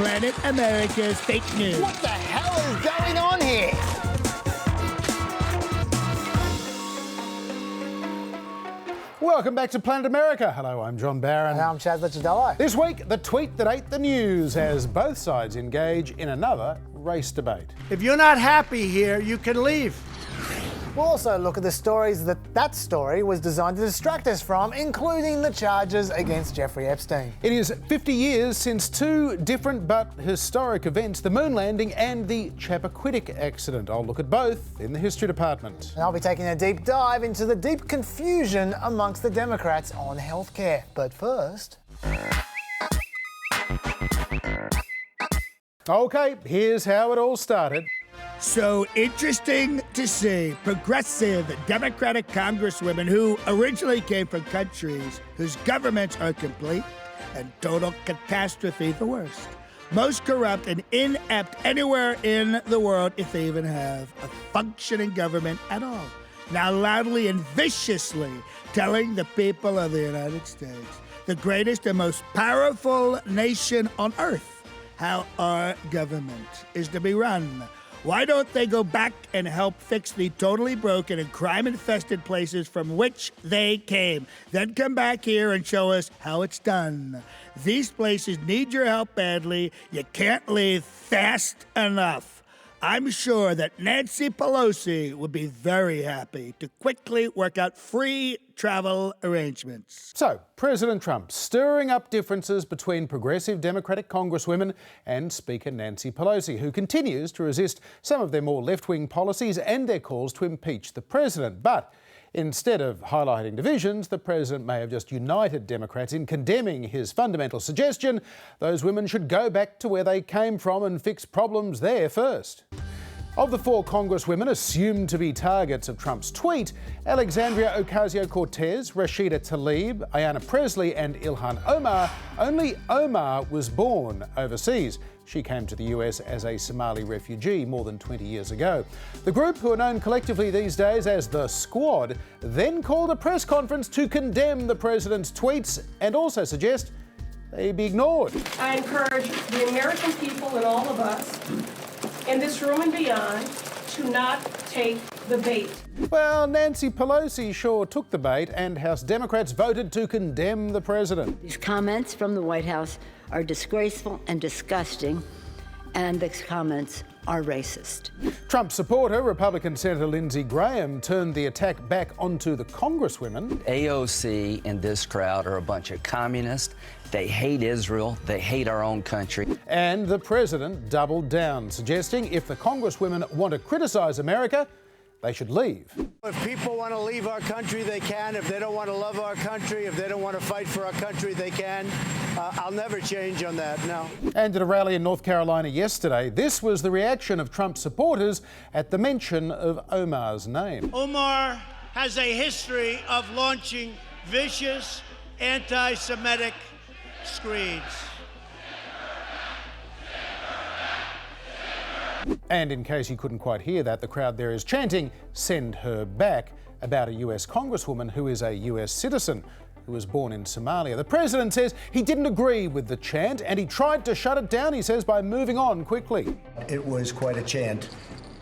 Planet America's fake news. What the hell is going on here? Welcome back to Planet America. Hello, I'm John Barron. And I'm Chaz Lecciadello. This week, the tweet that ate the news as both sides engage in another race debate. If you're not happy here, you can leave. We'll also look at the stories that story was designed to distract us from, including the charges against Jeffrey Epstein. It is 50 years since two different but historic events, the moon landing and the Chappaquiddick accident. I'll look at both in the history department. And I'll be taking a deep dive into the deep confusion amongst the Democrats on healthcare. But first... Okay, here's how it all started. So interesting to see progressive Democratic congresswomen who originally came from countries whose governments are complete and total catastrophe, the worst, most corrupt and inept anywhere in the world, if they even have a functioning government at all, now loudly and viciously telling the people of the United States, the greatest and most powerful nation on earth, how our government is to be run. Why don't they go back and help fix the totally broken and crime-infested places from which they came? Then come back here and show us how it's done. These places need your help badly. You can't leave fast enough. I'm sure that Nancy Pelosi would be very happy to quickly work out free travel arrangements. So, President Trump stirring up differences between progressive Democratic congresswomen and Speaker Nancy Pelosi, who continues to resist some of their more left-wing policies and their calls to impeach the president. But instead of highlighting divisions, the president may have just united Democrats in condemning his fundamental suggestion those women should go back to where they came from and fix problems there first. Of the four congresswomen assumed to be targets of Trump's tweet, Alexandria Ocasio-Cortez, Rashida Tlaib, Ayanna Pressley and Ilhan Omar, only Omar was born overseas. She came to the US as a Somali refugee more than 20 years ago. The group, who are known collectively these days as the Squad, then called a press conference to condemn the president's tweets and also suggest they be ignored. I encourage the American people and all of us in this room and beyond to not take the bait. Well, Nancy Pelosi sure took the bait, and House Democrats voted to condemn the president. These comments from the White House are disgraceful and disgusting, and these comments are racist. Trump supporter, Republican Senator Lindsey Graham, turned the attack back onto the congresswomen. AOC and this crowd are a bunch of communists. They hate Israel. They hate our own country. And the president doubled down, suggesting if the congresswomen want to criticize America, they should leave. If people want to leave our country, they can. If they don't want to love our country, if they don't want to fight for our country, they can. I'll never change on that, no. And at a rally in North Carolina yesterday, this was the reaction of Trump supporters at the mention of Omar's name. Omar has a history of launching vicious anti-Semitic screeds. And in case you couldn't quite hear that, the crowd there is chanting, "Send her back," about a US congresswoman who is a US citizen who was born in Somalia. The president says he didn't agree with the chant and he tried to shut it down, he says, by moving on quickly. It was quite a chant,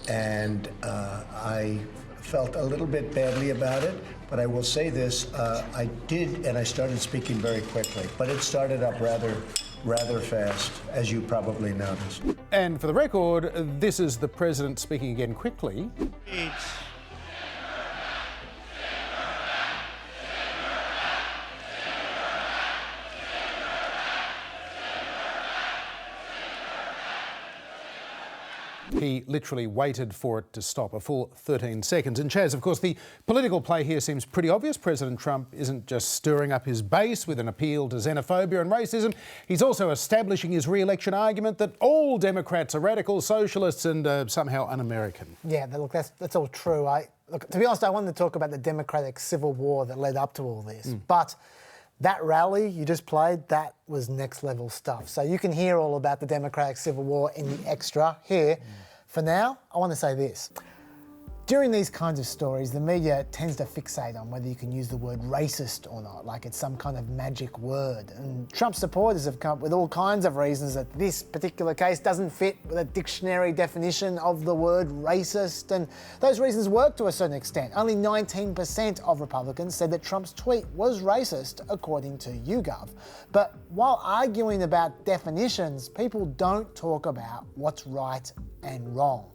and I felt a little bit badly about it, but I will say this, I did, and I started speaking very quickly, but it started up rather fast, as you probably noticed. And for the record, this is the president speaking again quickly. He literally waited for it to stop, a full 13 seconds. And Chaz, of course, the political play here seems pretty obvious. President Trump isn't just stirring up his base with an appeal to xenophobia and racism. He's also establishing his re-election argument that all Democrats are radical socialists and somehow un-American. Yeah, look, that's all true. Look, to be honest, I wanted to talk about the Democratic Civil War that led up to all this. But that rally you just played, that was next level stuff. So you can hear all about the Democratic Civil War in the extra here. For now, I want to say this. During these kinds of stories, the media tends to fixate on whether you can use the word racist or not, like it's some kind of magic word. And Trump supporters have come up with all kinds of reasons that this particular case doesn't fit with a dictionary definition of the word racist, and those reasons work to a certain extent. Only 19% of Republicans said that Trump's tweet was racist, according to YouGov. But while arguing about definitions, people don't talk about what's right and wrong.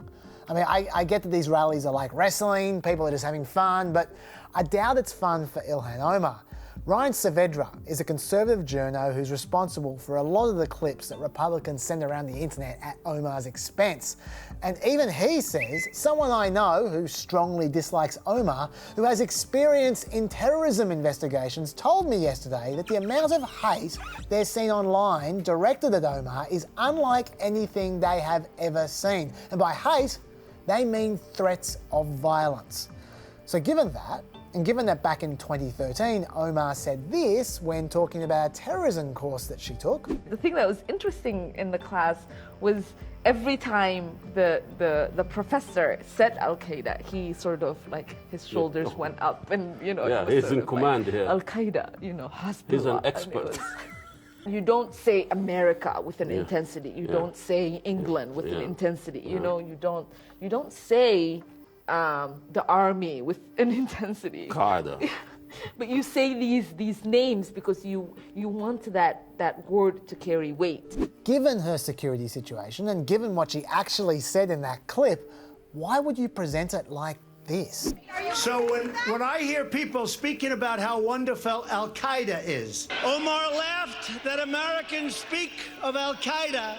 I mean, I get that these rallies are like wrestling, people are just having fun, but I doubt it's fun for Ilhan Omar. Ryan Saavedra is a conservative journo who's responsible for a lot of the clips that Republicans send around the internet at Omar's expense. And even he says, someone I know who strongly dislikes Omar, who has experience in terrorism investigations, told me yesterday that the amount of hate they're seeing online directed at Omar is unlike anything they have ever seen. And by hate, they mean threats of violence. So given that, and given that back in 2013, Omar said this when talking about a terrorism course that she took. The thing that was interesting in the class was every time the professor said Al-Qaeda, he sort of like his shoulders went up and, you know, yeah, he's in command here. Al-Qaeda, you know, Hezbollah. He's an expert. You don't say America with an intensity. You don't say England with an intensity. You know, you don't say the army with an intensity. Qaeda. But you say these names because you want that word to carry weight. Given her security situation and given what she actually said in that clip, why would you present it like this? So when I hear people speaking about how wonderful Al-Qaeda is, Omar laughed that Americans speak of Al-Qaeda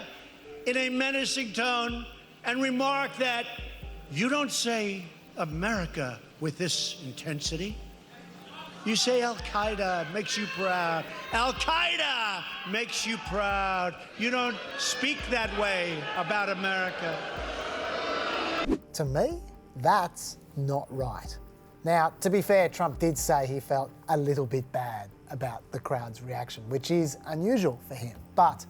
in a menacing tone and remarked that you don't say America with this intensity. You say Al-Qaeda makes you proud. Al-Qaeda makes you proud. You don't speak that way about America. To me, that's not right. Now, to be fair, Trump did say he felt a little bit bad about the crowd's reaction, which is unusual for him. But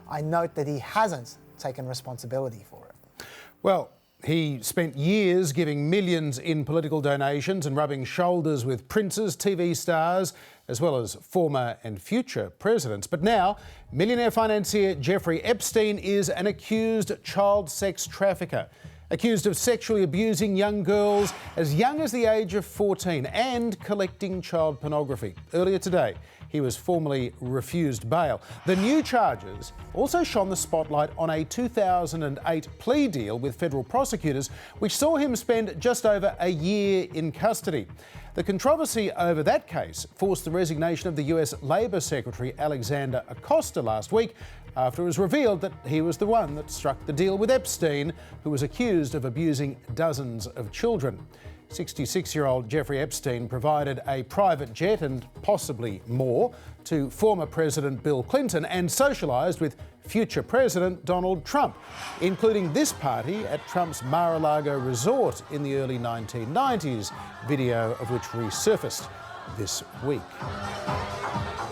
I note that he hasn't taken responsibility for it. Well, he spent years giving millions in political donations and rubbing shoulders with princes, TV stars, as well as former and future presidents. But now, millionaire financier Jeffrey Epstein is an accused child sex trafficker, accused of sexually abusing young girls as young as the age of 14 and collecting child pornography. Earlier today, he was formally refused bail. The new charges also shone the spotlight on a 2008 plea deal with federal prosecutors, which saw him spend just over a year in custody. The controversy over that case forced the resignation of the US Labor Secretary Alexander Acosta last week, after it was revealed that he was the one that struck the deal with Epstein, who was accused of abusing dozens of children. 66-year-old Jeffrey Epstein provided a private jet and possibly more to former President Bill Clinton and socialised with future President Donald Trump, including this party at Trump's Mar-a-Lago resort in the early 1990s, video of which resurfaced this week.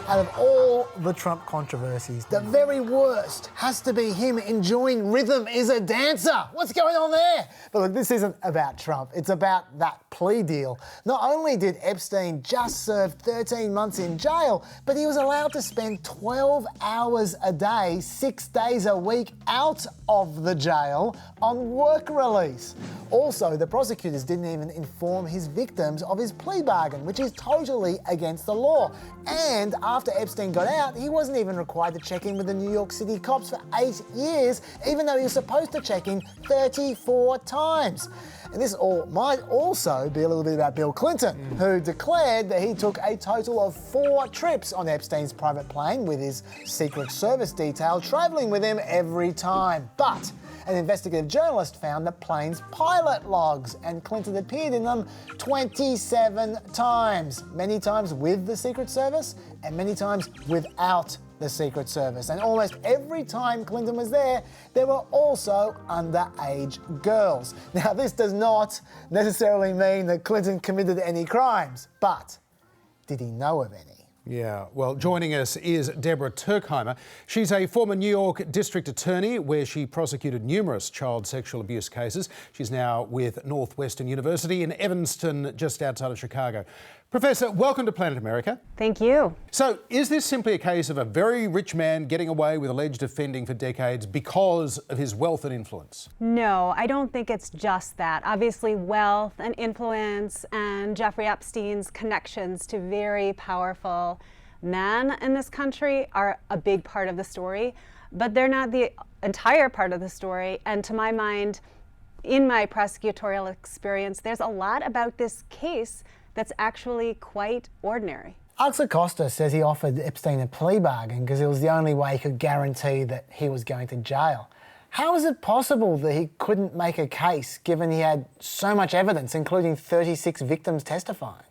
Out of all the Trump controversies, the very worst has to be him enjoying Rhythm is a Dancer. What's going on there? But look, this isn't about Trump. It's about that plea deal. Not only did Epstein just serve 13 months in jail, but he was allowed to spend 12 hours a day, 6 days a week out of the jail on work release. Also, the prosecutors didn't even inform his victims of his plea bargain, which is totally against the law. And after Epstein got out, he wasn't even required to check in with the New York City cops for 8 years, even though he was supposed to check in 34 times. And this all might also be a little bit about Bill Clinton, who declared that he took a total of 4 trips on Epstein's private plane with his Secret Service detail travelling with him every time. But an investigative journalist found the plane's pilot logs, and Clinton appeared in them 27 times, many times with the Secret Service and many times without the Secret Service. And almost every time Clinton was there were also underage girls. Now, this does not necessarily mean that Clinton committed any crimes, but did he know of any? Yeah, well, joining us is Deborah Turkana. She's a former New York District Attorney where she prosecuted numerous child sexual abuse cases. She's now with Northwestern University in Evanston, just outside of Chicago. Professor, welcome to Planet America. Thank you. So, is this simply a case of a very rich man getting away with alleged offending for decades because of his wealth and influence? No, I don't think it's just that. Obviously, wealth and influence and Jeffrey Epstein's connections to very powerful men in this country are a big part of the story, but they're not the entire part of the story. And to my mind, in my prosecutorial experience, there's a lot about this case that's actually quite ordinary. Alex Acosta says he offered Epstein a plea bargain because it was the only way he could guarantee that he was going to jail. How is it possible that he couldn't make a case given he had so much evidence, including 36 victims testifying?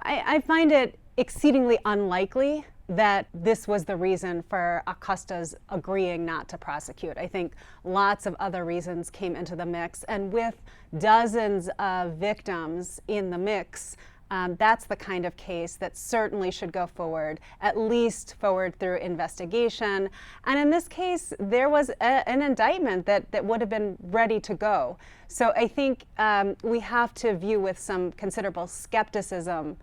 I find it exceedingly unlikely that this was the reason for Acosta's agreeing not to prosecute. I think lots of other reasons came into the mix, and with dozens of victims in the mix, that's the kind of case that certainly should go forward, at least forward through investigation. And in this case, there was an indictment that would have been ready to go. So I think we have to view with some considerable skepticism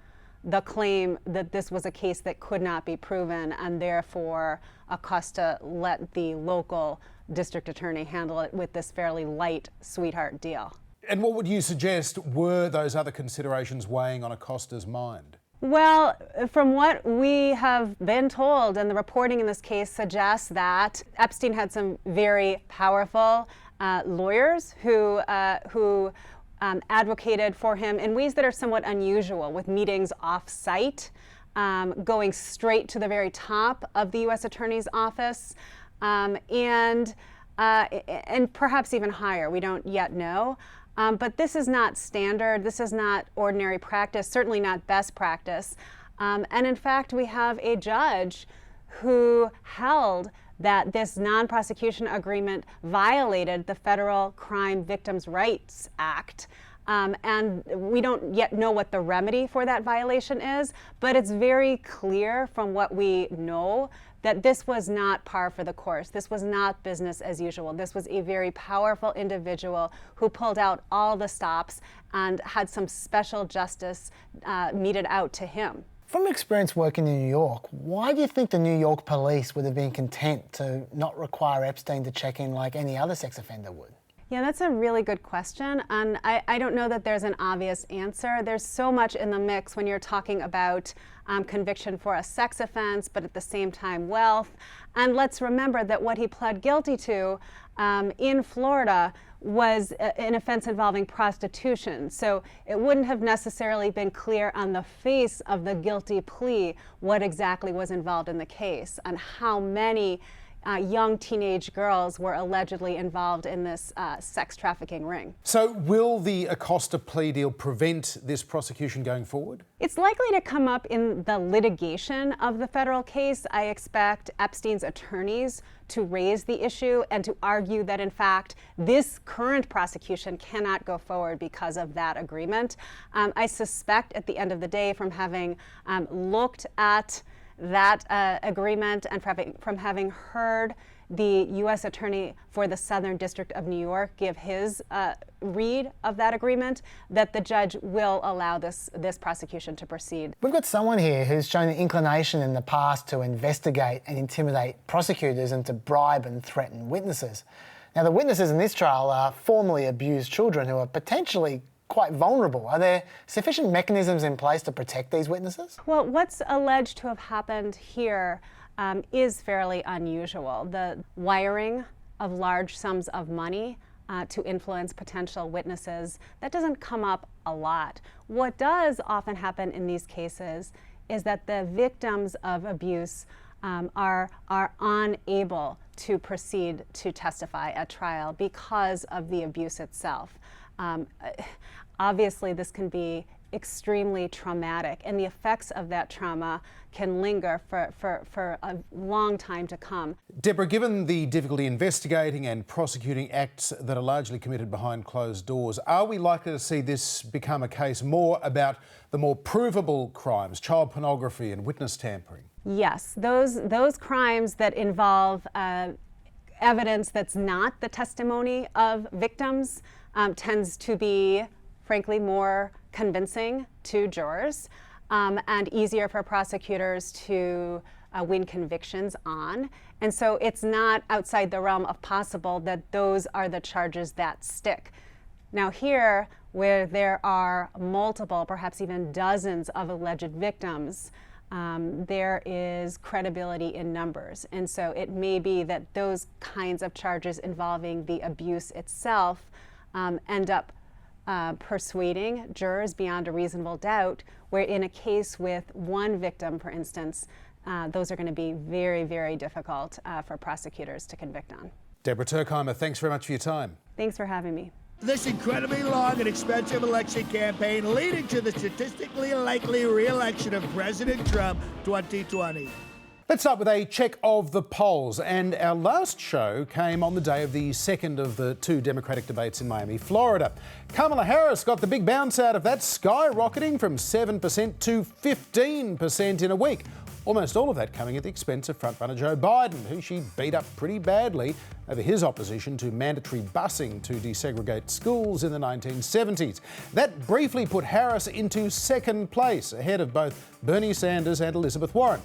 the claim that this was a case that could not be proven, and therefore Acosta let the local district attorney handle it with this fairly light sweetheart deal. And what would you suggest were those other considerations weighing on Acosta's mind? Well, from what we have been told, and the reporting in this case suggests that Epstein had some very powerful lawyers who advocated for him in ways that are somewhat unusual, with meetings off-site, going straight to the very top of the U.S. Attorney's Office, and perhaps even higher. We don't yet know. But this is not standard. This is not ordinary practice, certainly not best practice. And in fact, we have a judge who held that this non-prosecution agreement violated the Federal Crime Victims' Rights Act. And we don't yet know what the remedy for that violation is, but it's very clear from what we know that this was not par for the course. This was not business as usual. This was a very powerful individual who pulled out all the stops and had some special justice meted out to him. From experience working in New York, why do you think the New York police would have been content to not require Epstein to check in like any other sex offender would? Yeah, that's a really good question, and I don't know that there's an obvious answer. There's so much in the mix when you're talking about conviction for a sex offense, but at the same time wealth. And let's remember that what he pled guilty to in Florida was an offense involving prostitution. So it wouldn't have necessarily been clear on the face of the guilty plea what exactly was involved in the case and how many young teenage girls were allegedly involved in this sex trafficking ring. So will the Acosta plea deal prevent this prosecution going forward? It's likely to come up in the litigation of the federal case. I expect Epstein's attorneys to raise the issue and to argue that, in fact, this current prosecution cannot go forward because of that agreement. I suspect at the end of the day, from having looked at that agreement and from having heard the U.S. Attorney for the Southern District of New York give his read of that agreement, that the judge will allow this prosecution to proceed. We've got someone here who's shown an inclination in the past to investigate and intimidate prosecutors and to bribe and threaten witnesses. Now, the witnesses in this trial are formerly abused children who are potentially quite vulnerable. Are there sufficient mechanisms in place to protect these witnesses? Well, what's alleged to have happened here is fairly unusual. The wiring of large sums of money to influence potential witnesses, that doesn't come up a lot. What does often happen in these cases is that the victims of abuse are unable to proceed to testify at trial because of the abuse itself. Obviously, this can be extremely traumatic, and the effects of that trauma can linger for a long time to come. Deborah, given the difficulty investigating and prosecuting acts that are largely committed behind closed doors, are we likely to see this become a case more about the more provable crimes, child pornography and witness tampering? Yes, those crimes that involve evidence that's not the testimony of victims tends to be, frankly, more convincing to jurors and easier for prosecutors to win convictions on. And so it's not outside the realm of possible that those are the charges that stick. Now here, where there are multiple, perhaps even dozens of alleged victims, there is credibility in numbers. And so it may be that those kinds of charges involving the abuse itself end up persuading jurors beyond a reasonable doubt, where in a case with one victim, for instance, those are going to be very, very difficult for prosecutors to convict on. Deborah Turkana, thanks very much for your time. Thanks for having me. This incredibly long and expensive election campaign leading to the statistically likely re-election of President Trump 2020. Let's start with a check of the polls. And our last show came on the day of the second of the two Democratic debates in Miami, Florida. Kamala Harris got the big bounce out of that, skyrocketing from 7% to 15% in a week. Almost all of that coming at the expense of frontrunner Joe Biden, who she beat up pretty badly over his opposition to mandatory busing to desegregate schools in the 1970s. That briefly put Harris into second place, ahead of both Bernie Sanders and Elizabeth Warren.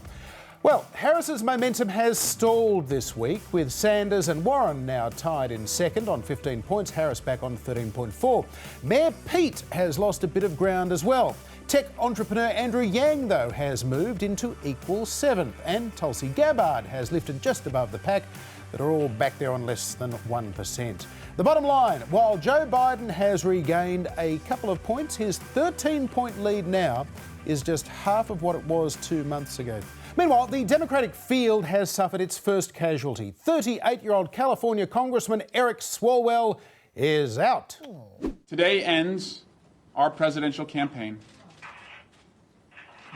Well, Harris's momentum has stalled this week, with Sanders and Warren now tied in second on 15 points, Harris back on 13.4. Mayor Pete has lost a bit of ground as well. Tech entrepreneur Andrew Yang, though, has moved into equal seventh, and Tulsi Gabbard has lifted just above the pack that are all back there on less than 1%. The bottom line, while Joe Biden has regained a couple of points, his 13-point lead now is just half of what it was 2 months ago. Meanwhile, the Democratic field has suffered its first casualty. 38-year-old California Congressman Eric Swalwell is out. Today ends our presidential campaign,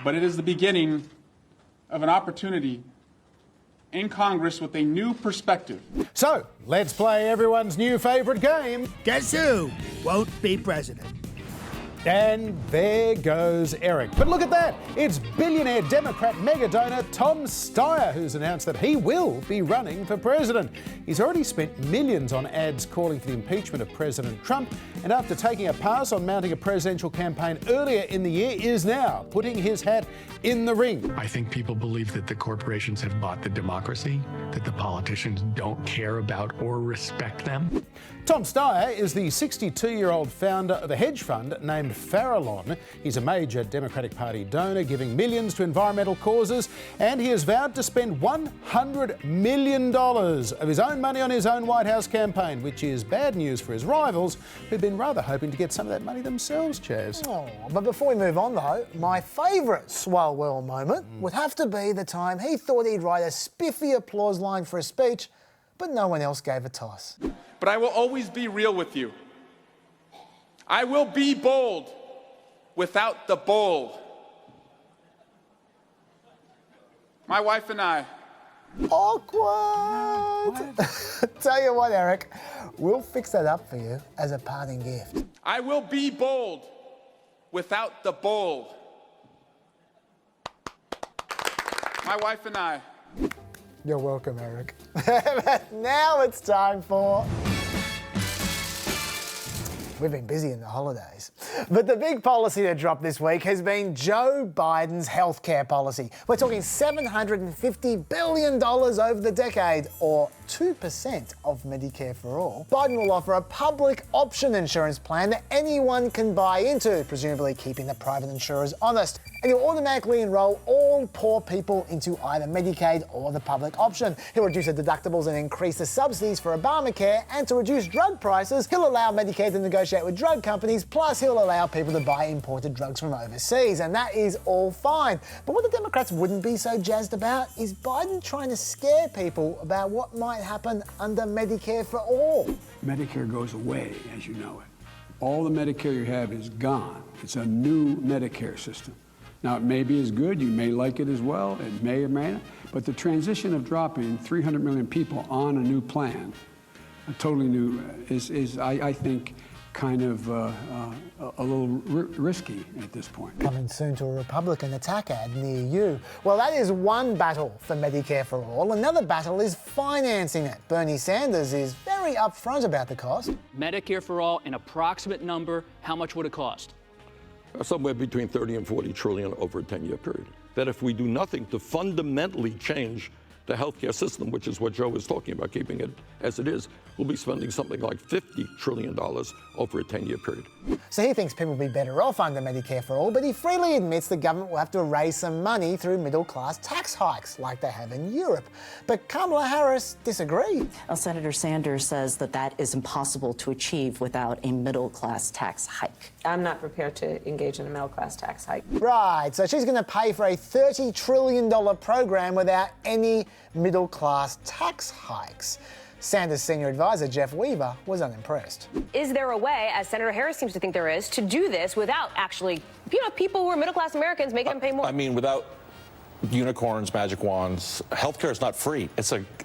but it is the beginning of an opportunity in Congress with a new perspective. So, let's play everyone's new favourite game. Guess who won't be president? And there goes Eric. But look at that. It's billionaire Democrat mega donor Tom Steyer who's announced that he will be running for president. He's already spent millions on ads calling for the impeachment of President Trump, and after taking a pass on mounting a presidential campaign earlier in the year, is now putting his hat in the ring. I think people believe that the corporations have bought the democracy, that the politicians don't care about or respect them. Tom Steyer is the 62-year-old founder of a hedge fund named Farallon. He's a major Democratic Party donor, giving millions to environmental causes, and he has vowed to spend $100 million of his own money on his own White House campaign, which is bad news for his rivals, who've been rather hoping to get some of that money themselves, Chaz. Oh, but before we move on, though, my favourite Swalwell moment would have to be the time he thought he'd write a spiffy applause line for a speech, but no one else gave a toss. But I will always be real with you. I will be bold without the bold. My wife and I. Awkward! Tell you what, Eric, we'll fix that up for you as a parting gift. I will be bold without the bold. My wife and I. You're welcome, Eric. Now it's time for... We've been busy in the holidays. But the big policy that dropped this week has been Joe Biden's healthcare policy. We're talking $750 billion over the decade, or 2% of Medicare for all. Biden will offer a public option insurance plan that anyone can buy into, presumably keeping the private insurers honest. And he'll automatically enrol all poor people into either Medicaid or the public option. He'll reduce the deductibles and increase the subsidies for Obamacare, and to reduce drug prices, he'll allow Medicaid to negotiate with drug companies, plus he'll allow people to buy imported drugs from overseas, and that is all fine. But what the Democrats wouldn't be so jazzed about is Biden trying to scare people about what might happen under Medicare for all. Medicare goes away, as you know it. All the Medicare you have is gone. It's a new Medicare system. Now, it may be as good, you may like it as well, it may or may not, but the transition of dropping 300 million people on a new plan, a totally new, is I think, kind of a little risky at this point. Coming soon to a Republican attack ad near you. Well, that is one battle for Medicare for all. Another battle is financing it. Bernie Sanders is very upfront about the cost. Medicare for all, an approximate number, how much would it cost? Somewhere between 30 and 40 trillion over a 10-year period. That if we do nothing to fundamentally change the healthcare system, which is what Joe is talking about, keeping it as it is, we'll be spending something like $50 trillion over a 10-year period. So he thinks people will be better off under Medicare for all, but he freely admits the government will have to raise some money through middle-class tax hikes like they have in Europe. But Kamala Harris disagreed. Well, Senator Sanders says that that is impossible to achieve without a middle-class tax hike. I'm not prepared to engage in a middle-class tax hike. Right, so she's going to pay for a $30 trillion program without any middle-class tax hikes. Sanders' senior advisor, Jeff Weaver, was unimpressed. Is there a way, as Senator Harris seems to think there is, to do this without actually, people who are middle-class Americans, making them pay more? I mean, without unicorns, magic wands, healthcare is not free.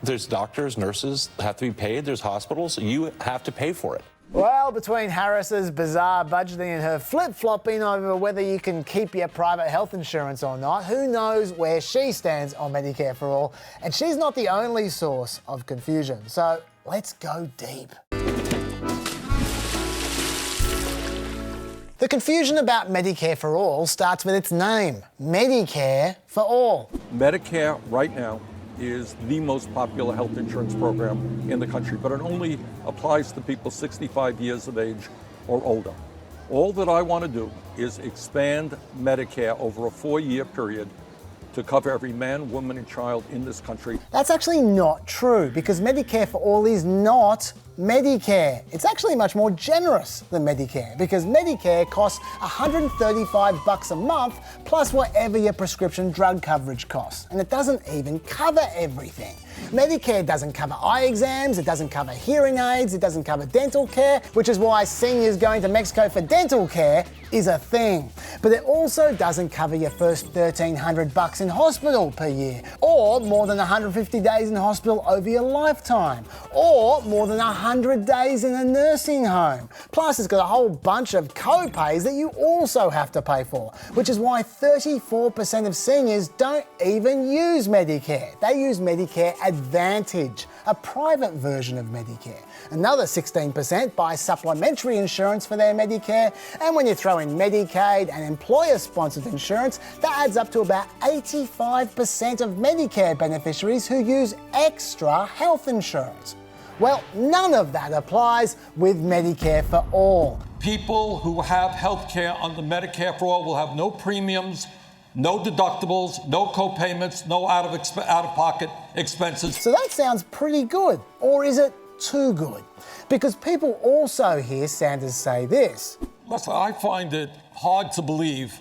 There's doctors, nurses have to be paid. There's hospitals. You have to pay for it. Well, between Harris's bizarre budgeting and her flip-flopping over whether you can keep your private health insurance or not, who knows where she stands on Medicare for all. And she's not the only source of confusion. So let's go deep. The confusion about Medicare for all starts with its name, Medicare for all. Medicare right now is the most popular health insurance program in the country, but it only applies to people 65 years of age or older. All that I want to do is expand Medicare over a 4-year period to cover every man, woman, and child in this country. That's actually not true, because Medicare for all is not Medicare. It's actually much more generous than Medicare, because Medicare costs $135 a month plus whatever your prescription drug coverage costs, and it doesn't even cover everything. Medicare doesn't cover eye exams, it doesn't cover hearing aids, it doesn't cover dental care, which is why seniors going to Mexico for dental care is a thing. But it also doesn't cover your first $1,300 in hospital per year, or more than 150 days in hospital over your lifetime, or more than 100 days in a nursing home. Plus, it's got a whole bunch of co-pays that you also have to pay for, which is why 34% of seniors don't even use Medicare. They use Medicare Advantage, a private version of Medicare. Another 16% buy supplementary insurance for their Medicare, and when you throw in Medicaid and employer-sponsored insurance, that adds up to about 85% of Medicare beneficiaries who use extra health insurance. Well, none of that applies with Medicare for all. People who have health care under Medicare for all will have no premiums, no deductibles, no co-payments, no out-of-pocket expenses. So that sounds pretty good, or is it too good? Because people also hear Sanders say this. Listen, I find it hard to believe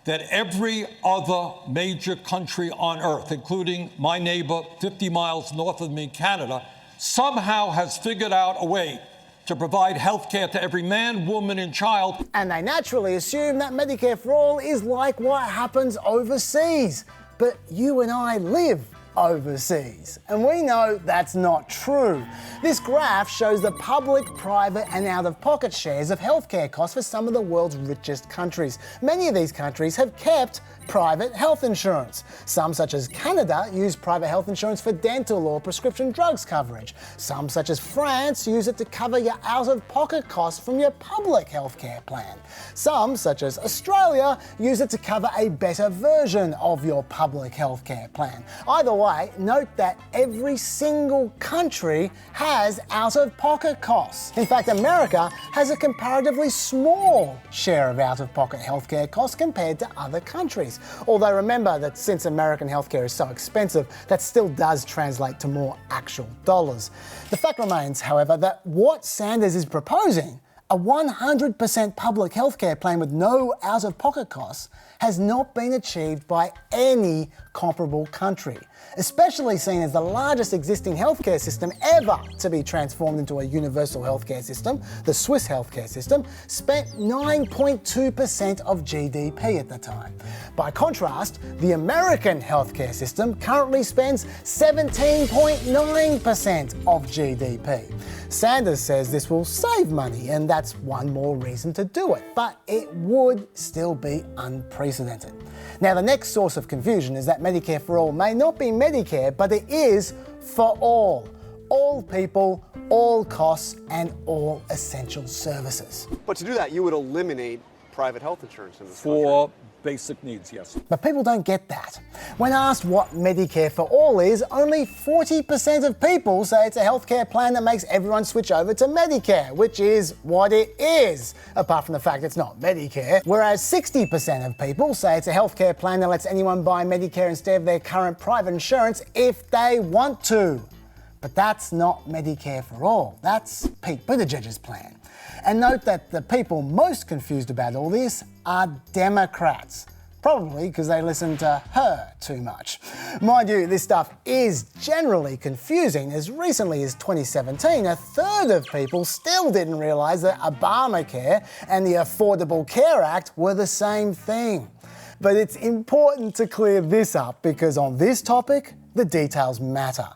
that every other major country on earth, including my neighbor 50 miles north of me, Canada, somehow has figured out a way to provide health care to every man, woman, and child. And they naturally assume that Medicare for all is like what happens overseas. But you and I live overseas, and we know that's not true. This graph shows the public, private, and out-of-pocket shares of healthcare costs for some of the world's richest countries. Many of these countries have kept private health insurance. Some, such as Canada, use private health insurance for dental or prescription drugs coverage. Some, such as France, use it to cover your out-of-pocket costs from your public healthcare plan. Some, such as Australia, use it to cover a better version of your public healthcare plan. Either way, note that every single country has out-of-pocket costs. In fact, America has a comparatively small share of out-of-pocket healthcare costs compared to other countries. Although remember that since American healthcare is so expensive, that still does translate to more actual dollars. The fact remains, however, that what Sanders is proposing A 100% public healthcare plan with no out-of-pocket costs has not been achieved by any comparable country, especially seen as the largest existing healthcare system ever to be transformed into a universal healthcare system. The Swiss healthcare system spent 9.2% of GDP at the time. By contrast, the American healthcare system currently spends 17.9% of GDP. Sanders says this will save money, and that's one more reason to do it, but it would still be unprecedented. Now, the next source of confusion is that Medicare for All may not be Medicare, but it is for all. All people, all costs, and all essential services. But to do that, you would eliminate private health insurance in this For basic needs, yes. But people don't get that. When asked what Medicare for All is, only 40% of people say it's a healthcare plan that makes everyone switch over to Medicare, which is what it is, apart from the fact it's not Medicare. Whereas 60% of people say it's a healthcare plan that lets anyone buy Medicare instead of their current private insurance if they want to. But that's not Medicare for All. That's Pete Buttigieg's plan. And note that the people most confused about all this are Democrats. Probably because they listen to her too much. Mind you, this stuff is generally confusing. As recently as 2017, a third of people still didn't realise that Obamacare and the Affordable Care Act were the same thing. But it's important to clear this up because on this topic, the details matter.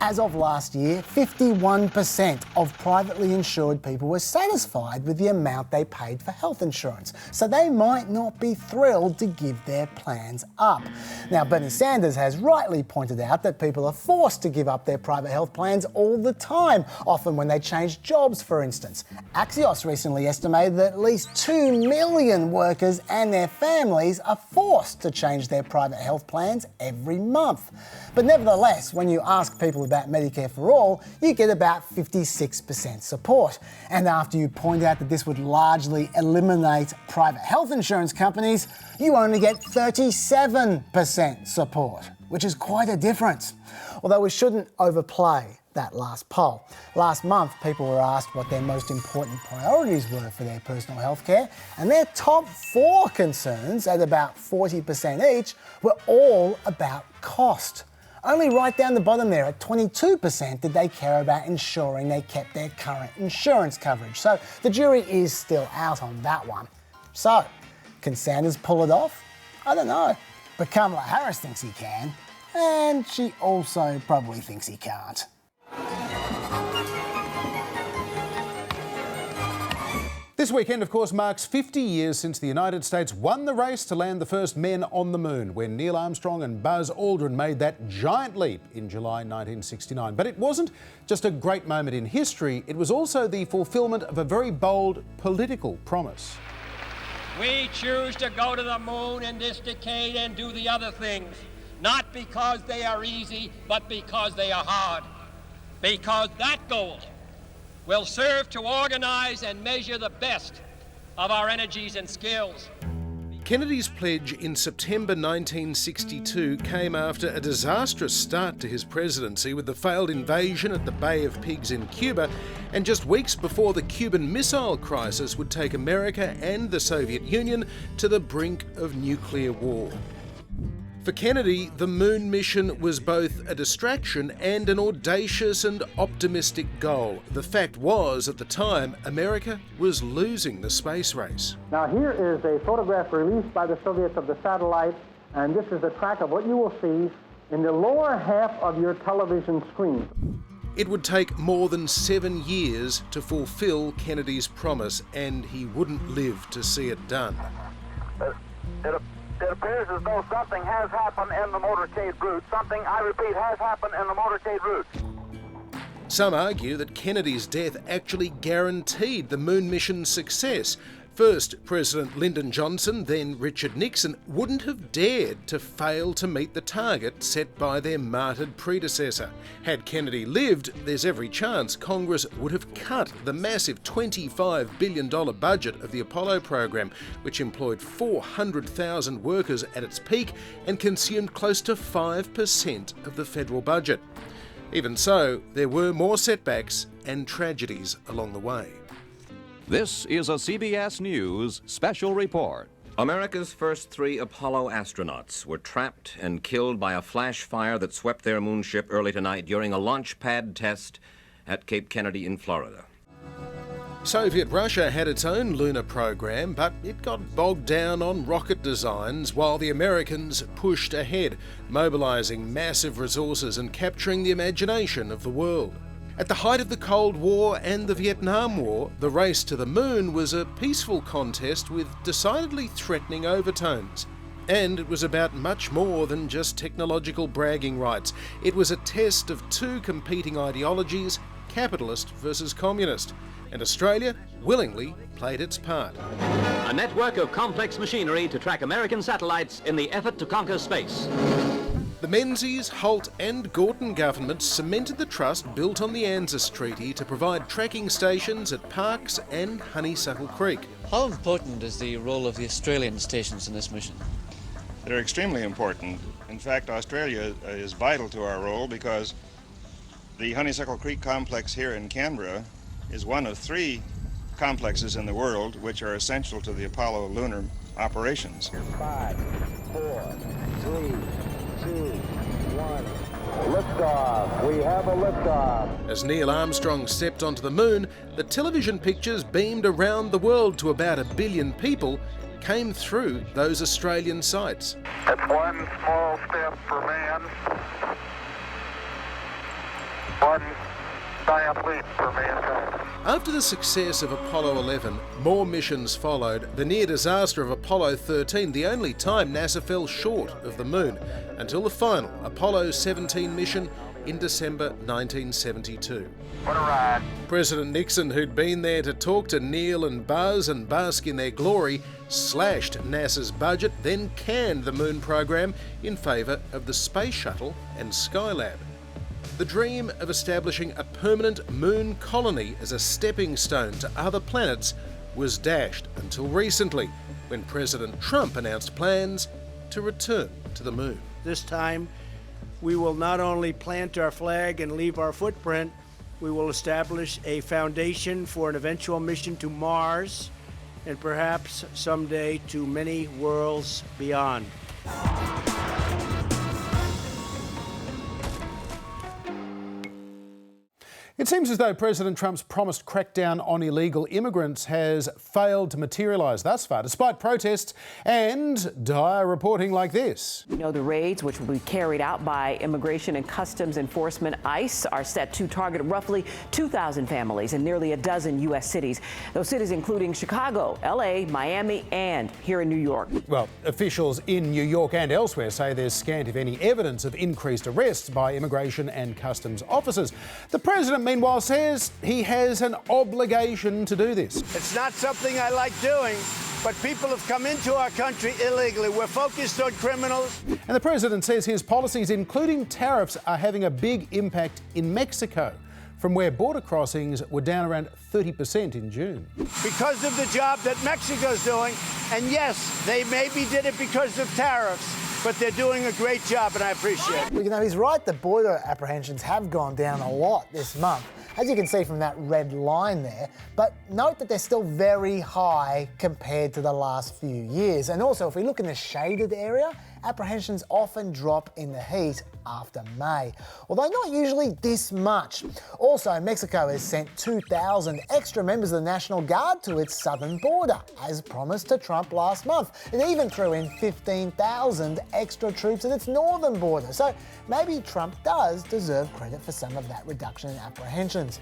As of last year, 51% of privately insured people were satisfied with the amount they paid for health insurance, so they might not be thrilled to give their plans up. Now, Bernie Sanders has rightly pointed out that people are forced to give up their private health plans all the time, often when they change jobs, for instance. Axios recently estimated that at least 2 million workers and their families are forced to change their private health plans every month. But nevertheless, when you ask people about Medicare for All, you get about 56% support. And after you point out that this would largely eliminate private health insurance companies, you only get 37% support, which is quite a difference. Although we shouldn't overplay that last poll. Last month, people were asked what their most important priorities were for their personal health care, and their top 4 concerns, at about 40% each, were all about cost. Only right down the bottom there, at 22%, did they care about ensuring they kept their current insurance coverage. So the jury is still out on that one. So, can Sanders pull it off? I don't know. But Kamala Harris thinks he can, and she also probably thinks he can't. This weekend, of course, marks 50 years since the United States won the race to land the first men on the moon, when Neil Armstrong and Buzz Aldrin made that giant leap in July 1969. But it wasn't just a great moment in history, it was also the fulfilment of a very bold political promise. We choose to go to the moon in this decade and do the other things, not because they are easy, but because they are hard. Because that goal will serve to organize and measure the best of our energies and skills. Kennedy's pledge in September 1962 came after a disastrous start to his presidency with the failed invasion at the Bay of Pigs in Cuba, and just weeks before the Cuban Missile Crisis would take America and the Soviet Union to the brink of nuclear war. For Kennedy, the moon mission was both a distraction and an audacious and optimistic goal. The fact was, at the time, America was losing the space race. Now here is a photograph released by the Soviets of the satellite, and this is a track of what you will see in the lower half of your television screen. It would take more than 7 years to fulfill Kennedy's promise, and he wouldn't live to see it done. It appears as though something has happened in the motorcade route. Something, I repeat, has happened in the motorcade route. Some argue that Kennedy's death actually guaranteed the moon mission's success. First, President Lyndon Johnson, then Richard Nixon, wouldn't have dared to fail to meet the target set by their martyred predecessor. Had Kennedy lived, there's every chance Congress would have cut the massive $25 billion budget of the Apollo program, which employed 400,000 workers at its peak and consumed close to 5% of the federal budget. Even so, there were more setbacks and tragedies along the way. This is a CBS News special report. America's first 3 Apollo astronauts were trapped and killed by a flash fire that swept their moonship early tonight during a launch pad test at Cape Kennedy in Florida. Soviet Russia had its own lunar program, but it got bogged down on rocket designs while the Americans pushed ahead, mobilising massive resources and capturing the imagination of the world. At the height of the Cold War and the Vietnam War, the race to the moon was a peaceful contest with decidedly threatening overtones. And it was about much more than just technological bragging rights. It was a test of 2 competing ideologies, capitalist versus communist. And Australia willingly played its part. A network of complex machinery to track American satellites in the effort to conquer space. The Menzies, Holt and Gorton governments cemented the trust built on the ANZUS Treaty to provide tracking stations at Parkes and Honeysuckle Creek. How important is the role of the Australian stations in this mission? They're extremely important. In fact, Australia is vital to our role because the Honeysuckle Creek complex here in Canberra is one of 3 complexes in the world which are essential to the Apollo lunar operations. 5, 4, 3, 2, 1. Liftoff. We have a liftoff. As Neil Armstrong stepped onto the moon, the television pictures beamed around the world to about 1 billion people came through those Australian sites. It's one small step for man, one giant leap for mankind. After the success of Apollo 11, more missions followed, the near disaster of Apollo 13, the only time NASA fell short of the moon, until the final Apollo 17 mission in December 1972. What a ride. President Nixon, who'd been there to talk to Neil and Buzz and bask in their glory, slashed NASA's budget, then canned the moon program in favour of the Space Shuttle and Skylab. The dream of establishing a permanent moon colony as a stepping stone to other planets was dashed until recently, when President Trump announced plans to return to the moon. This time, we will not only plant our flag and leave our footprint, we will establish a foundation for an eventual mission to Mars and perhaps someday to many worlds beyond. It seems as though President Trump's promised crackdown on illegal immigrants has failed to materialise thus far, despite protests and dire reporting like this. You know, the raids, which will be carried out by Immigration and Customs Enforcement, ICE, are set to target roughly 2,000 families in nearly a dozen U.S. cities. Those cities including Chicago, L.A., Miami, and here in New York. Well, officials in New York and elsewhere say there's scant, if any, evidence of increased arrests by immigration and customs officers. The president, meanwhile, says he has an obligation to do this. It's not something I like doing, but people have come into our country illegally. We're focused on criminals. And the president says his policies, including tariffs, are having a big impact in Mexico, from where border crossings were down around 30% in June. Because of the job that Mexico's doing, and yes, they maybe did it because of tariffs, but they're doing a great job, and I appreciate it. Well, you know, he's right, the border apprehensions have gone down a lot this month, as you can see from that red line there. But note that they're still very high compared to the last few years. And also, if we look in the shaded area, apprehensions often drop in the heat after May, although not usually this much. Also, Mexico has sent 2,000 extra members of the National Guard to its southern border, as promised to Trump last month, and even threw in 15,000 extra troops at its northern border. So maybe Trump does deserve credit for some of that reduction in apprehensions.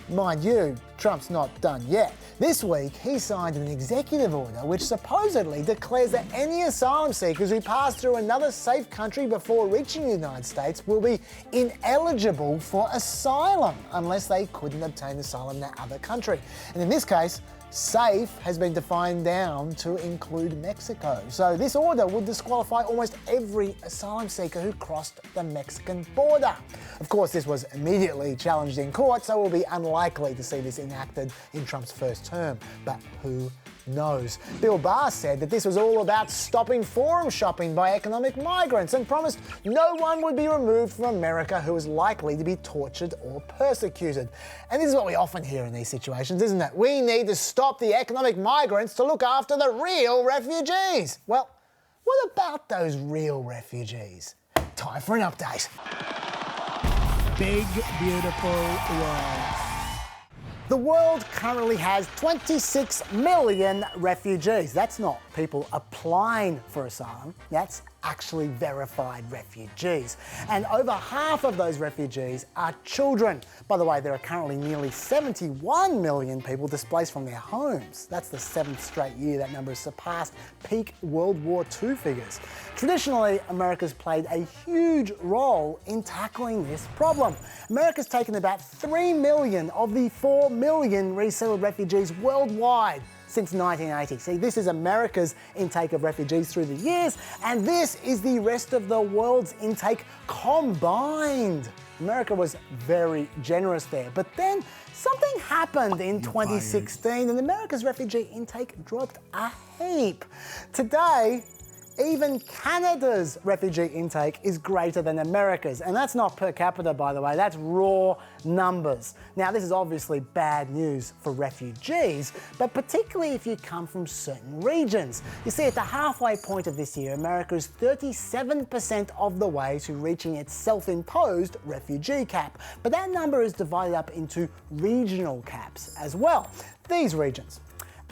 Mind you, Trump's not done yet. This week, he signed an executive order which supposedly declares that any asylum seekers who pass through another safe country before reaching the United States will be ineligible for asylum unless they couldn't obtain asylum in that other country. And in this case, safe has been defined down to include Mexico. So this order would disqualify almost every asylum seeker who crossed the Mexican border. Of course, this was immediately challenged in court, so we'll be unlikely to see this enacted in Trump's first term. But who knows? Bill Barr said that this was all about stopping forum shopping by economic migrants and promised no one would be removed from America who was likely to be tortured or persecuted. And this is what we often hear in these situations, isn't it? We need to stop stop the economic migrants to look after the real refugees. Well, what about those real refugees? Time for an update. Big, beautiful world. The world currently has 26 million refugees. That's not people applying for asylum. That's actually verified refugees. And over half of those refugees are children. By the way, there are currently nearly 71 million people displaced from their homes. That's the 7th straight year that number has surpassed peak World War II figures. Traditionally, America's played a huge role in tackling this problem. America's taken about 3 million of the 4 million resettled refugees worldwide since 1980. See, this is America's intake of refugees through the years, and this is the rest of the world's intake combined. America was very generous there, but then something happened in 2016 and America's refugee intake dropped a heap. Today, even Canada's refugee intake is greater than America's. And that's not per capita, by the way, that's raw numbers. Now, this is obviously bad news for refugees, but particularly if you come from certain regions. You see, at the halfway point of this year, America is 37% of the way to reaching its self-imposed refugee cap. But that number is divided up into regional caps as well. These regions.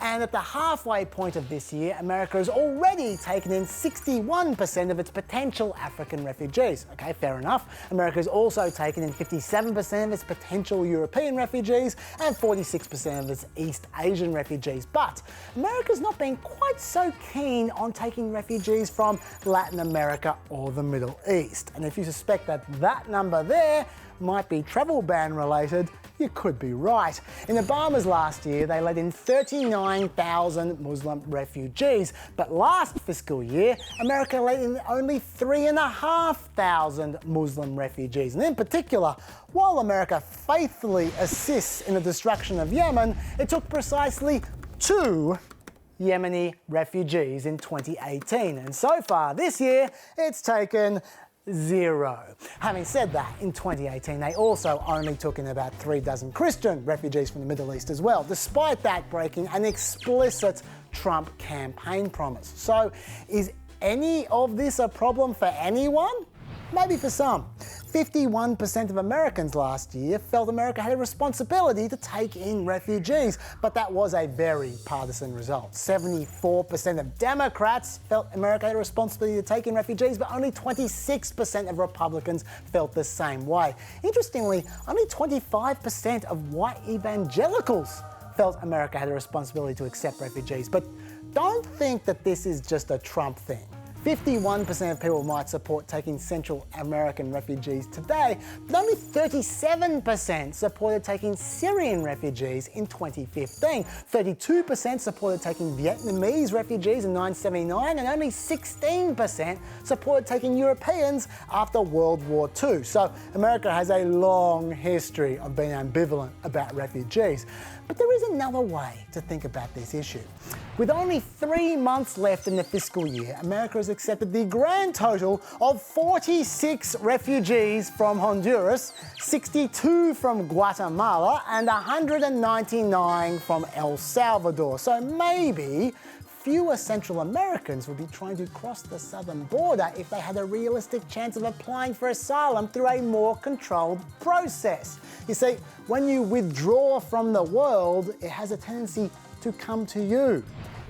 And at the halfway point of this year, America has already taken in 61% of its potential African refugees. Okay, fair enough. America has also taken in 57% of its potential European refugees and 46% of its East Asian refugees. But America's not been quite so keen on taking refugees from Latin America or the Middle East. And if you suspect that that number there might be travel ban related, you could be right. In Obama's last year, they let in 39,000 Muslim refugees. But last fiscal year, America let in only 3,500 Muslim refugees. And in particular, while America faithfully assists in the destruction of Yemen, it took precisely 2 Yemeni refugees in 2018. And so far this year, it's taken 0. Having said that, in 2018 they also only took in about 3 dozen Christian refugees from the Middle East as well, despite that breaking an explicit Trump campaign promise. So is any of this a problem for anyone? Maybe for some. 51% of Americans last year felt America had a responsibility to take in refugees, but that was a very partisan result. 74% of Democrats felt America had a responsibility to take in refugees, but only 26% of Republicans felt the same way. Interestingly, only 25% of white evangelicals felt America had a responsibility to accept refugees. But don't think that this is just a Trump thing. 51% of people might support taking Central American refugees today, but only 37% supported taking Syrian refugees in 2015. 32% supported taking Vietnamese refugees in 1979, and only 16% supported taking Europeans after World War II. So America has a long history of being ambivalent about refugees. But there is another way to think about this issue. With only 3 months left in the fiscal year, America has accepted the grand total of 46 refugees from Honduras, 62 from Guatemala, and 199 from El Salvador. So maybe fewer Central Americans would be trying to cross the southern border if they had a realistic chance of applying for asylum through a more controlled process. You see, when you withdraw from the world, it has a tendency to come to you.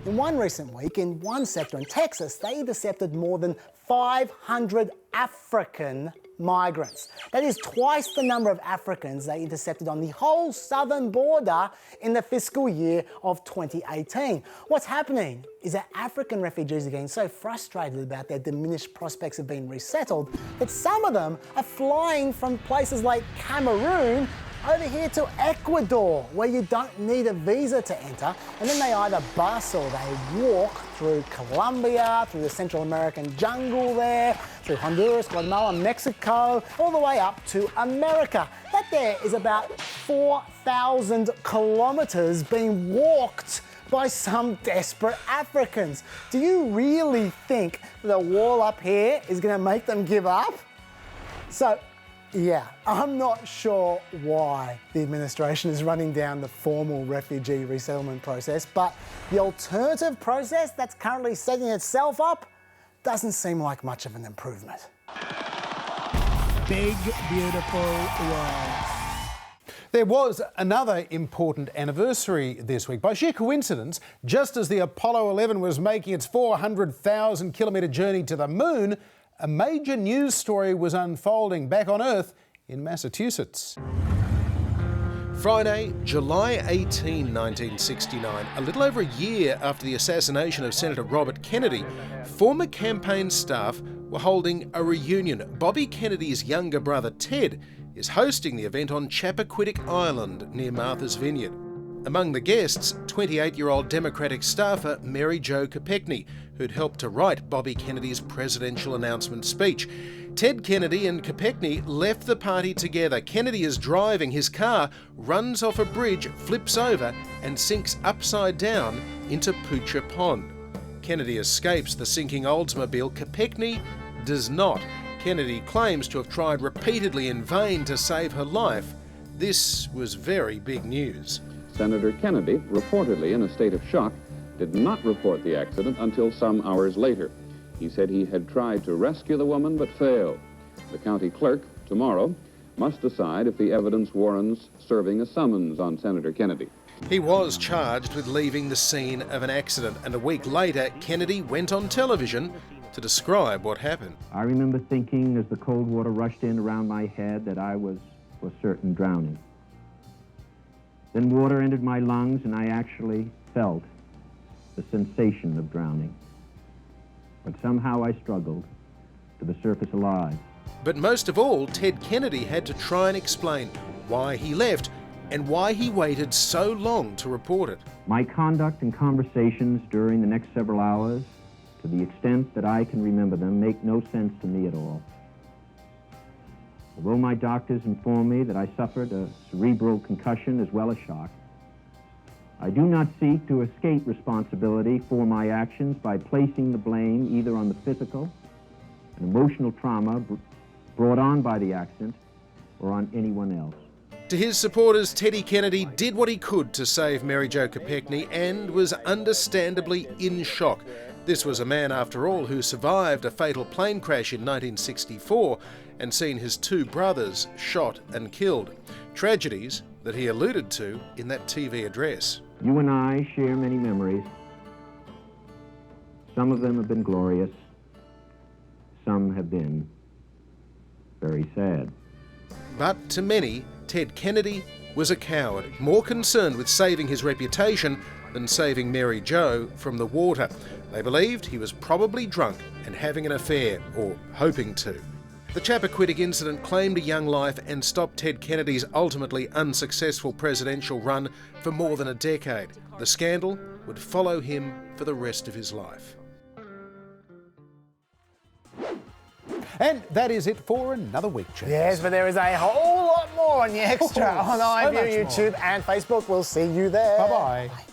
In one recent week, in one sector in Texas, they intercepted more than 500 African migrants. That is twice the number of Africans they intercepted on the whole southern border in the fiscal year of 2018. What's happening is that African refugees are getting so frustrated about their diminished prospects of being resettled that some of them are flying from places like Cameroon over here to Ecuador, where you don't need a visa to enter, and then they either bus or they walk through Colombia, through the Central American jungle there, through Honduras, Guatemala, Mexico, all the way up to America. That there is about 4,000 kilometers being walked by some desperate Africans. Do you really think the wall up here is going to make them give up? So, Yeah, I'm not sure why the administration is running down the formal refugee resettlement process, but the alternative process that's currently setting itself up doesn't seem like much of an improvement. Big, beautiful world. There was another important anniversary this week. By sheer coincidence, just as the Apollo 11 was making its 400,000 kilometre journey to the moon, a major news story was unfolding back on Earth in Massachusetts. Friday, July 18, 1969, a little over a year after the assassination of Senator Robert Kennedy, former campaign staff were holding a reunion. Bobby Kennedy's younger brother, Ted, is hosting the event on Chappaquiddick Island near Martha's Vineyard. Among the guests, 28-year-old Democratic staffer Mary Jo Kopechne, who'd helped to write Bobby Kennedy's presidential announcement speech. Ted Kennedy and Kopechne left the party together. Kennedy is driving. His car runs off a bridge, flips over and sinks upside down into Poocher Pond. Kennedy escapes the sinking Oldsmobile. Kopechne does not. Kennedy claims to have tried repeatedly in vain to save her life. This was very big news. Senator Kennedy, reportedly in a state of shock, did not report the accident until some hours later. He said he had tried to rescue the woman but failed. The county clerk, tomorrow, must decide if the evidence warrants serving a summons on Senator Kennedy. He was charged with leaving the scene of an accident, and a week later, Kennedy went on television to describe what happened. I remember thinking as the cold water rushed in around my head that I was for certain drowning. Then water entered my lungs and I actually felt the sensation of drowning. But somehow I struggled to the surface alive. But most of all, Ted Kennedy had to try and explain why he left and why he waited so long to report it. My conduct and conversations during the next several hours, to the extent that I can remember them, make no sense to me at all. Although my doctors informed me that I suffered a cerebral concussion as well as shock, I do not seek to escape responsibility for my actions by placing the blame either on the physical and emotional trauma brought on by the accident or on anyone else. To his supporters, Teddy Kennedy did what he could to save Mary Jo Kopechne and was understandably in shock. This was a man, after all, who survived a fatal plane crash in 1964 and seen his two brothers shot and killed. Tragedies that he alluded to in that TV address. You and I share many memories. Some of them have been glorious. Some have been very sad. But to many, Ted Kennedy was a coward, more concerned with saving his reputation than saving Mary Jo from the water. They believed he was probably drunk and having an affair, or hoping to. The Chappaquiddick incident claimed a young life and stopped Ted Kennedy's ultimately unsuccessful presidential run for more than a decade. The scandal would follow him for the rest of his life. And that is it for another week, James. Yes, but there is a whole lot more on the extra on iView, YouTube and Facebook. We'll see you there. Bye-bye. Bye.